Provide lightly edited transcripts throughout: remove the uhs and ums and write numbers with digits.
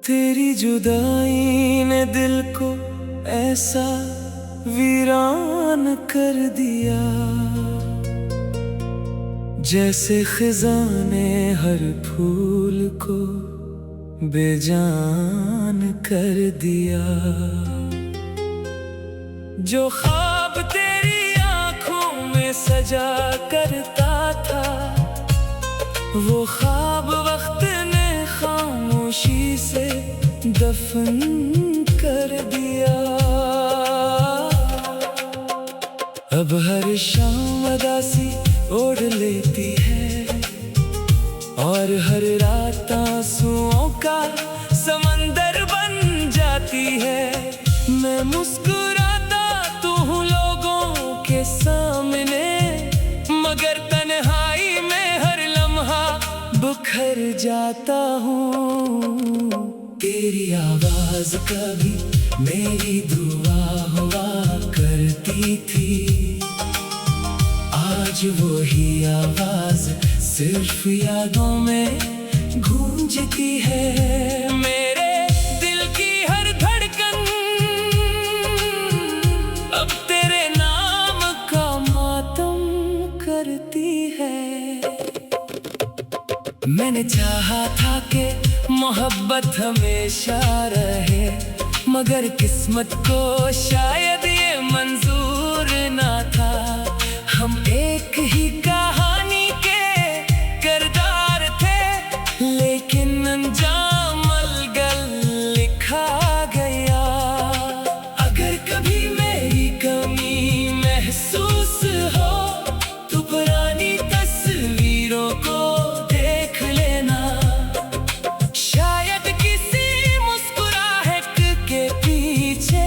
तेरी जुदाई ने दिल को ऐसा वीरान कर दिया, जैसे खिज़ां ने हर फूल को बेजान कर दिया। जो ख्वाब तेरी आंखों में सजा करता था, वो ख्वाब वक्त ने खामोशी से दफन कर दिया। अब हर शाम उदासी ओढ़ लेती है और हर रात आंसुओं का समंदर बन जाती है। मैं मुस्कुराता तो हूँ लोगों के सामने, मगर तन्हाई में हर लम्हा बिखर जाता हूँ। तेरी आवाज कभी मेरी दुआ हुआ करती थी, आज वही आवाज सिर्फ यादों में गूंजती है। मेरे दिल की हर धड़कन अब तेरे नाम का मातम करती है। मैंने चाहा था कि मोहब्बत हमेशा रहे, मगर किस्मत को शायद ये मंजूर ना था। हम एक ही कहानी के किरदार थे, लेकिन अंजाम अलग लिखा गया। अगर कभी मेरी कमी महसूस हो तो पुरानी तस्वीरों को देख लेना। शायद किसी मुस्कुराहट के पीछे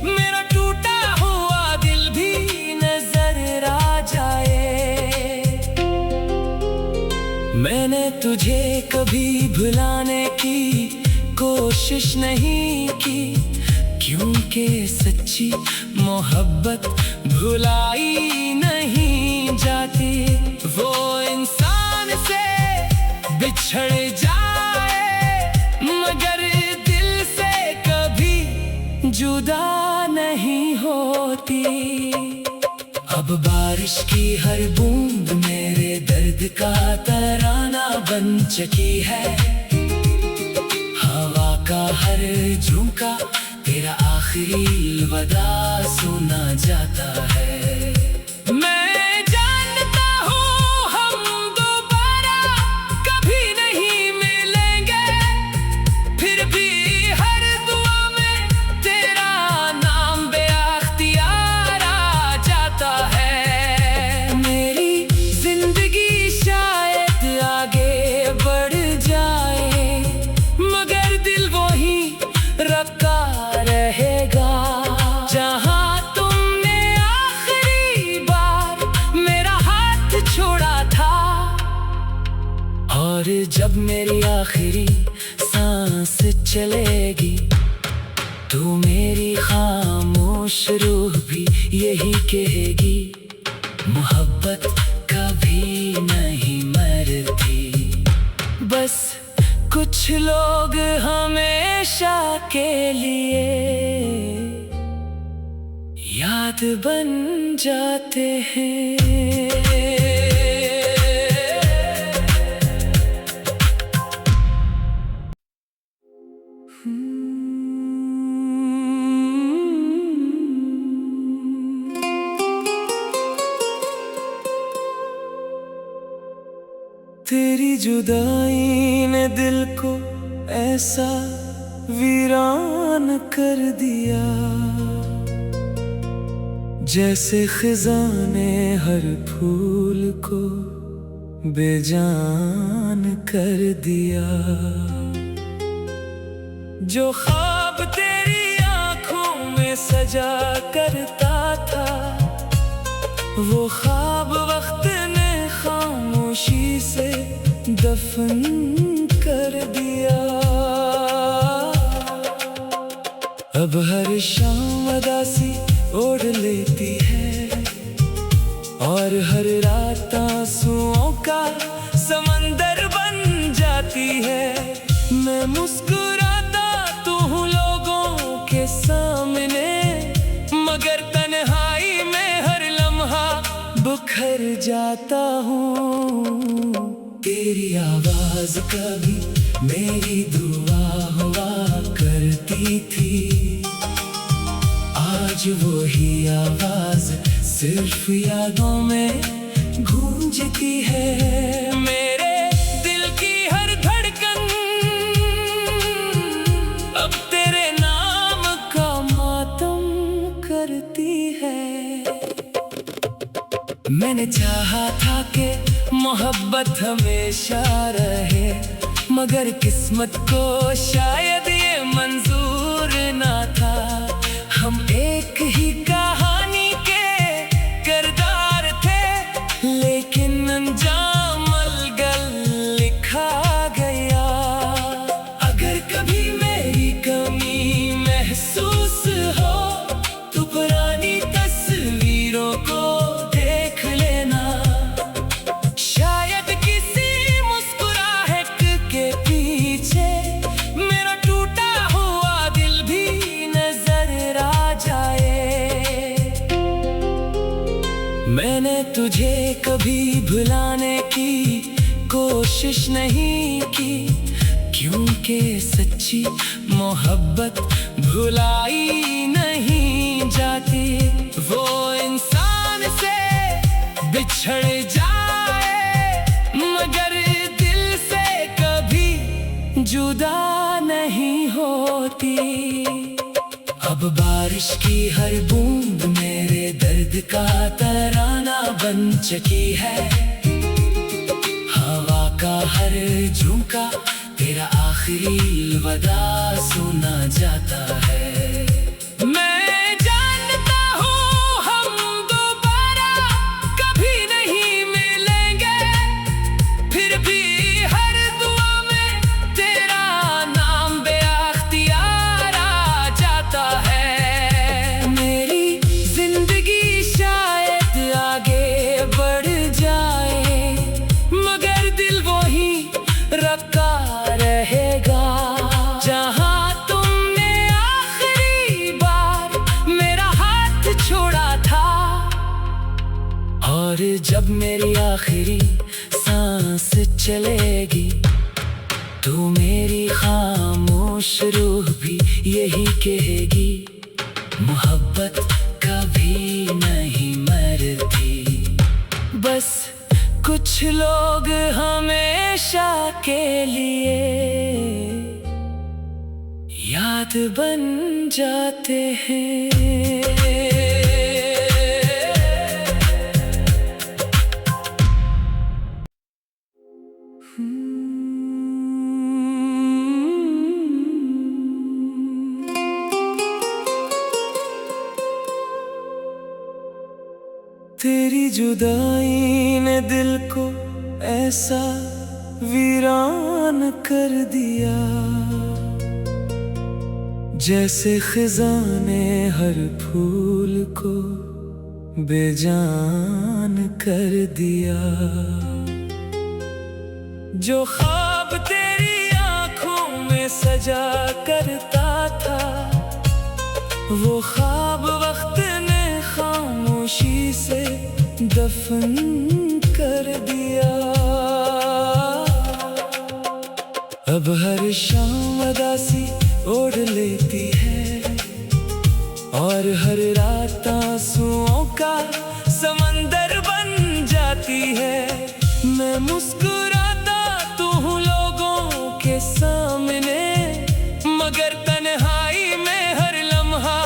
मेरा टूटा हुआ दिल भी नजर आ जाए। मैंने तुझे कभी भुलाने की कोशिश नहीं की, क्योंकि सच्ची मोहब्बत भुलाई नहीं जाती। वो इंसान से बिछड़ जाए मगर दिल से कभी जुदा नहीं होती। अब बारिश की हर बूंद मेरे दर्द का तराना बन चुकी है। हवा का हर झोंका तेरा आखिरी अलविदा सुना जाता है। मैं जानता हूँ हम दोबारा कभी नहीं मिलेंगे, फिर भी हर दुआ में तेरा नाम बेअख्तियार आ जाता है। मेरी जिंदगी शायद आगे बढ़ जाए, मगर दिल वही रखा रहेगा जहाँ तुमने आखिरी बार मेरा हाथ छोड़ा था। और जब मेरी आखिरी सांस चलेगी तो मेरी खामोश रूह भी यही कहेगी, मोहब्बत कभी नहीं मरती। बस कुछ लोग हमेशा के लिए याद बन जाते हैं। तेरी जुदाई ने दिल को ऐसा वीरान कर दिया, जैसे खिज़ां ने हर फूल को बेजान कर दिया। जो ख्वाब तेरी आंखों में सजा करता था, वो ख्वाब वक्त ने खामोशी से दफन कर दिया। अब हर शाम उदासी ओढ़ लेती है और हर रात आंसुओं का समंदर बन जाती है। मैं मुस्कुराता तो हूँ लोगों के सामने, मगर तन्हाई में हर लम्हा बिखर जाता हूँ। तेरी आवाज कभी मेरी दुआ हुआ करती थी, आज वही आवाज सिर्फ यादों में गूंजती है। मेरे दिल की हर धड़कन अब तेरे नाम का मातम करती है। मैंने चाहा था कि मोहब्बत हमेशा रहे, मगर किस्मत को शायद ये मंजूर ना था। हम एक ही कहानी के किरदार थे, लेकिन अंजाम अलग लिखा गया। अगर कभी मेरी कमी महसूस हो तो पुरानी तस्वीरों को देख लेना। शायद किसी मुस्कुराहट के पीछे मेरा टूटा हुआ दिल भी नजर आ जाए। मैंने तुझे कभी भुलाने की कोशिश नहीं की, क्योंकि सच्ची मोहब्बत भुलाई नहीं जाती। वो इंसान से बिछड़ जाए मगर दिल से कभी जुदा नहीं होती। अब बारिश की हर बूंद मेरे दर्द का तराना बन चुकी है। हवा का हर झोंका तेरा आखिरी अलविदा सुना जाता है। मैं जानता हूँ हम दोबारा कभी नहीं मिलेंगे, फिर भी हर दुआ में तेरा नाम बेअख्तियार आ जाता है। मेरी जिंदगी शायद आगे बढ़ जाए, मगर दिल वही रखा रहेगा जहाँ तुमने आखिरी बार मेरा हाथ छोड़ा था। और जब मेरी आखिरी सांस चलेगी तो मेरी खामोश रूह भी यही कहेगी, मोहब्बत कभी नहीं मरती। बस कुछ लोग हमेशा के लिए याद बन जाते हैं। तेरी जुदाई ने दिल को ऐसा वीरान कर दिया, जैसे खिज़ां ने हर फूल को बेजान कर दिया। जो ख्वाब तेरी आंखों में सजा करता था, वो ख्वाब वक्त ने खामोशी से दफन कर दिया। अब हर शाम उदासी ओढ़ लेती है और हर रात आंसुओं का समंदर बन जाती है। मैं मुस्कुराता तो हूँ लोगों के सामने, मगर तन्हाई में हर लम्हा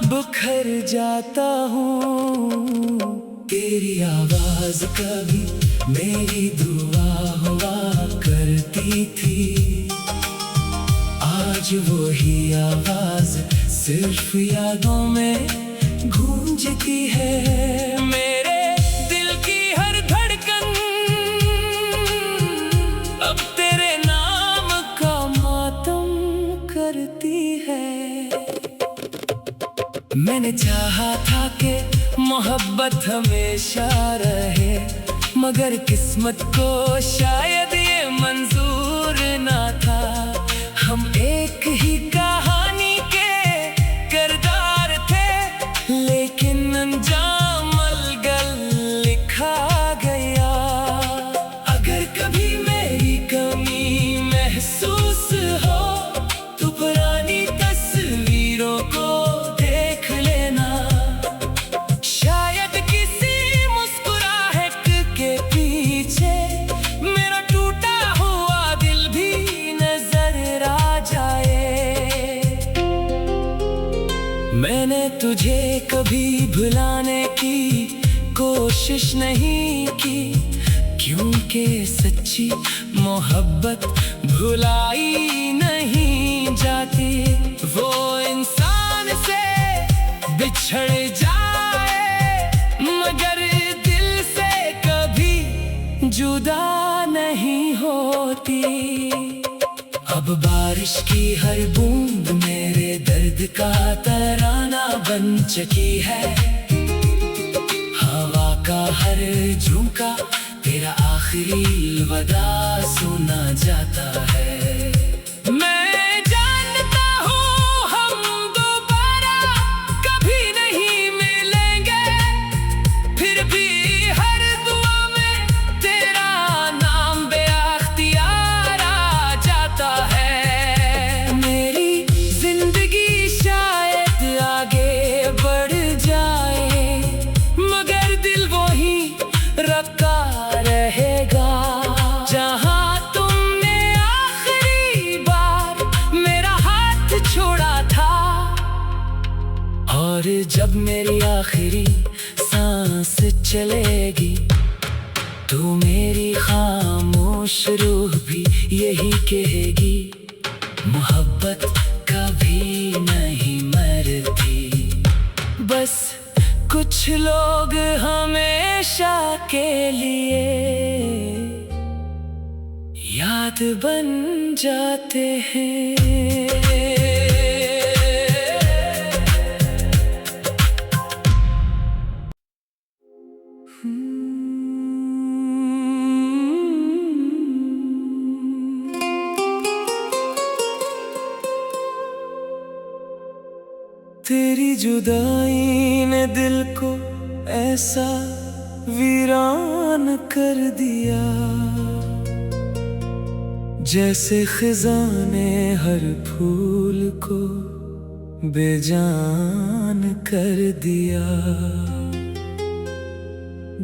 बिखर जाता हूँ। तेरी आवाज कभी मेरी दुआ हुआ करती थी, आज वही आवाज सिर्फ यादों में गूंजती है। मेरे दिल की हर धड़कन अब तेरे नाम का मातम करती है। मैंने चाहा था कि मोहब्बत हमेशा रहे, मगर किस्मत को शायद ये मंजूर ना था। हम एक ही कहानी के किरदार थे, लेकिन अंजाम अलग लिखा गया। अगर कभी मेरी कमी महसूस हो तो पुरानी तस्वीरों को देख लेना। शायद किसी मुस्कुराहट के पीछे मेरा टूटा हुआ दिल भी नजर आ जाए। मैंने तुझे कभी भुलाने की कोशिश नहीं की, क्योंकि सच्ची मोहब्बत भुलाई नहीं जाती। वो इंसान से बिछड़ जाए मगर दिल से कभी जुदा नहीं होती। अब बारिश की हर बूंद मेरे दर्द का तराना बन चुकी है। हवा का हर झोंका तेरा आखिरी अलविदा सुना जाता है। मैं जानता हूँ हम दोबारा कभी नहीं मिलेंगे, फिर भी हर दुआ में तेरा नाम बेअख्तियार आ जाता है। मेरी जिंदगी शायद आगे बढ़ जाए, मगर दिल वही रखा रहेगा जहां तुमने आखिरी बार मेरा हाथ छोड़ा था। और जब मेरी आखिरी सांस चलेगी तो मेरी खामोश रूह भी यही कहेगी, मोहब्बत कभी नहीं मरती। बस कुछ लोग हमेशा के लिए याद बन जाते हैं। तेरी जुदाई ने दिल को ऐसा वीरान कर दिया, जैसे खिज़ां ने हर फूल को बेजान कर दिया।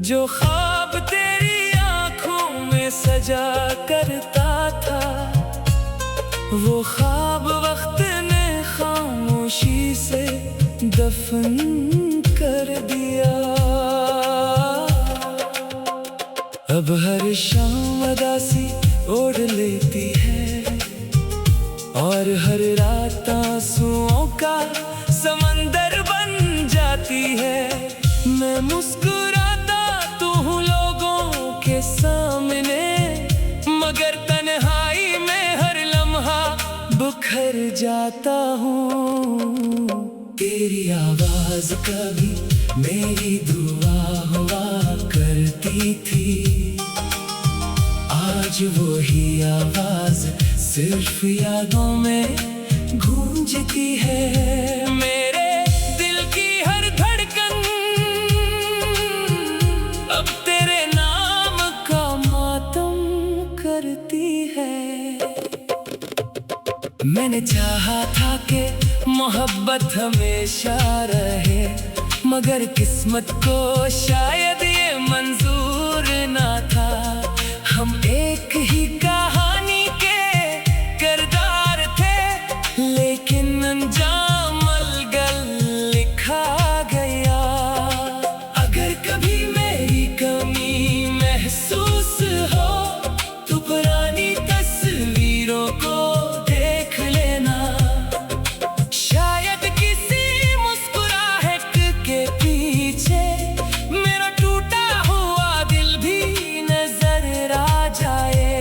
जो ख्वाब तेरी आंखों में सजा करता था, वो ख्वाब वक्त ने खामोशी से दफन कर दिया। अब हर शाम उदासी ओढ़ लेती है, और हर रात आंसुओं का समंदर बन जाती है। मैं मुस्कुराता तो हूँ लोगों के सामने, मगर तन्हाई में हर लम्हा बुखर जाता हूँ। तेरी आवाज कभी मेरी दुआ हुआ करती थी, आज वही आवाज सिर्फ यादों में गूंजती है। मेरे दिल की हर धड़कन अब तेरे नाम का मातम करती है। मैंने चाहा था कि मोहब्बत हमेशा रहे, मगर किस्मत को शायद ये मंजूर ना था। हम एक ही कहानी के किरदार थे, लेकिन अंजाम अलग लिखा गया। अगर कभी मेरी कमी महसूस हो तो पुरानी तस्वीरों को देख लेना। शायद किसी मुस्कुराहट के पीछे मेरा टूटा हुआ दिल भी नजर आ जाए।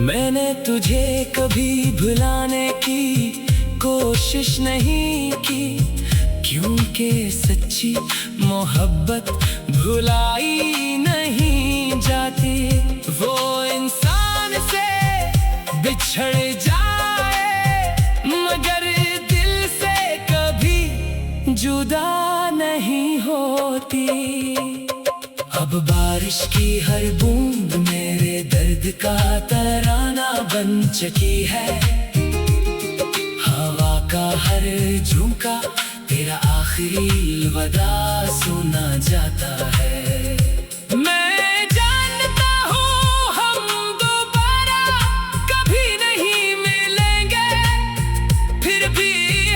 मैंने तुझे कभी भुलाने की कोशिश नहीं की, क्योंकि सच्ची मोहब्बत भुलाई नहीं जाती। वो इंसान से बिछड़ जाए मगर दिल से कभी जुदा नहीं होती। अब बारिश की हर बूंद मेरे दर्द का तराना बन चुकी है। हवा का हर झोंका तेरा आखिरी अलविदा सुना जाता है। मैं जानता हूँ हम दोबारा कभी नहीं मिलेंगे, फिर भी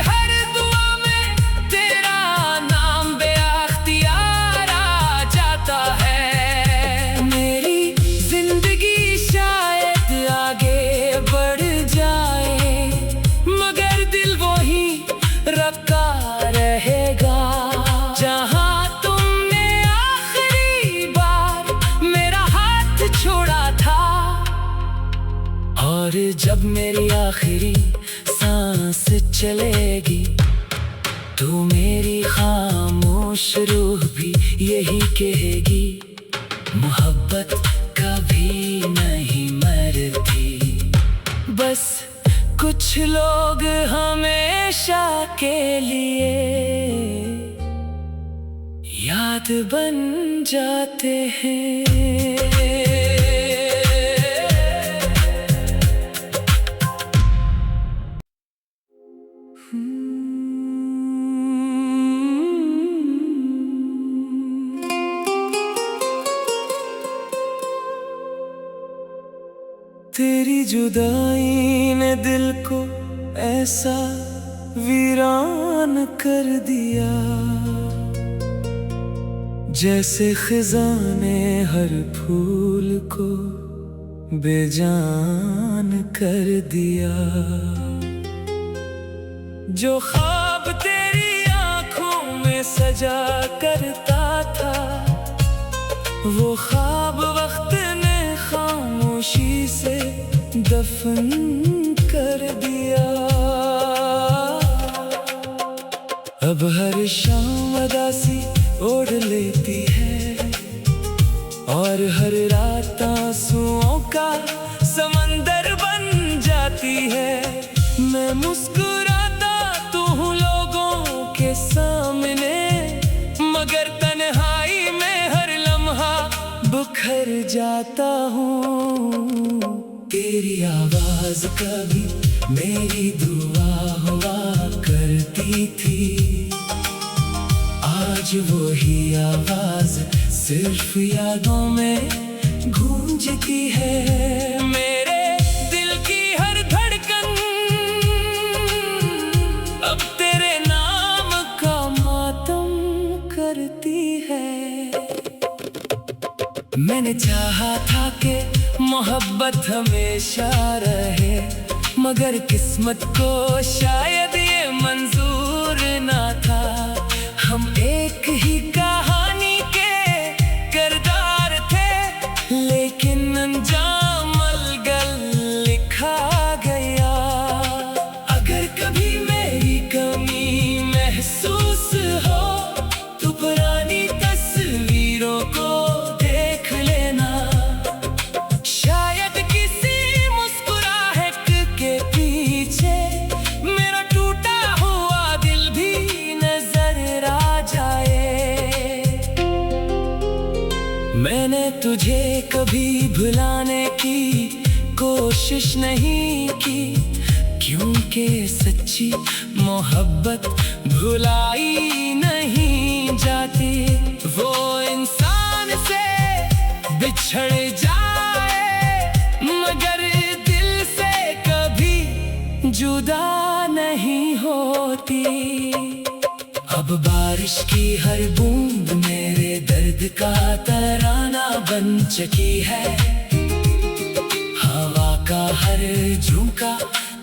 हर दुआ में तेरा नाम बेअख्तियार आ जाता है। मेरी जिंदगी शायद आगे बढ़ जाए मगर दिल वही रखा रहेगा जहाँ तुमने आखिरी बार मेरा हाथ छोड़ा था। और जब मेरी आखिरी सांस चलेगी तो मेरी खामोश रूह भी यही कहेगी, मोहब्बत कभी नहीं मरती। बस कुछ लोग हमेशा के लिए याद बन जाते हैं। तेरी जुदाई ने दिल को ऐसा वीरान कर दिया, जैसे खिज़ां ने हर फूल को बेजान कर दिया। जो ख्वाब तेरी आंखों में सजा करता था, वो ख्वाब वक्त ने खामोशी से दफन कर दिया। अब हर शाम उदासी ओढ़ लेती है और हर रात आंसुओं का समंदर बन जाती है। मैं मुस्कुराता तो हूँ लोगों के सामने मगर तन्हाई में हर लम्हा बुखर जाता हूँ। तेरी आवाज कभी मेरी दुआ हुआ करती थी, आज वही आवाज सिर्फ यादों में गूंजती है। मेरे दिल की हर धड़कन अब तेरे नाम का मातम करती है। मैंने चाहा था कि मोहब्बत हमेशा रहे मगर किस्मत को शायद ये मंजूर ना था। हम एक ही कहानी के किरदार थे लेकिन अंजाम अलग लिखा गया। अगर कभी मेरी कमी महसूस हो तो पुरानी तस्वीरों को देख लेना। शायद किसी मुस्कुराहट के पीछे मेरा टूटा हुआ दिल भी नजर आ जाए। मैंने तुझे कभी भुलाने की कोशिश नहीं की, क्योंकि सच्ची मोहब्बत भुलाई नहीं जाती। वो इंसान से बिछड़ जाए मगर दिल से कभी जुदा नहीं होती। अब बारिश की हर बूंद मेरे दर्द का तराना बन चुकी है। हवा का हर झोंका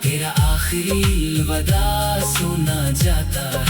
तेरा आखिरी अलविदा सुना जाता है।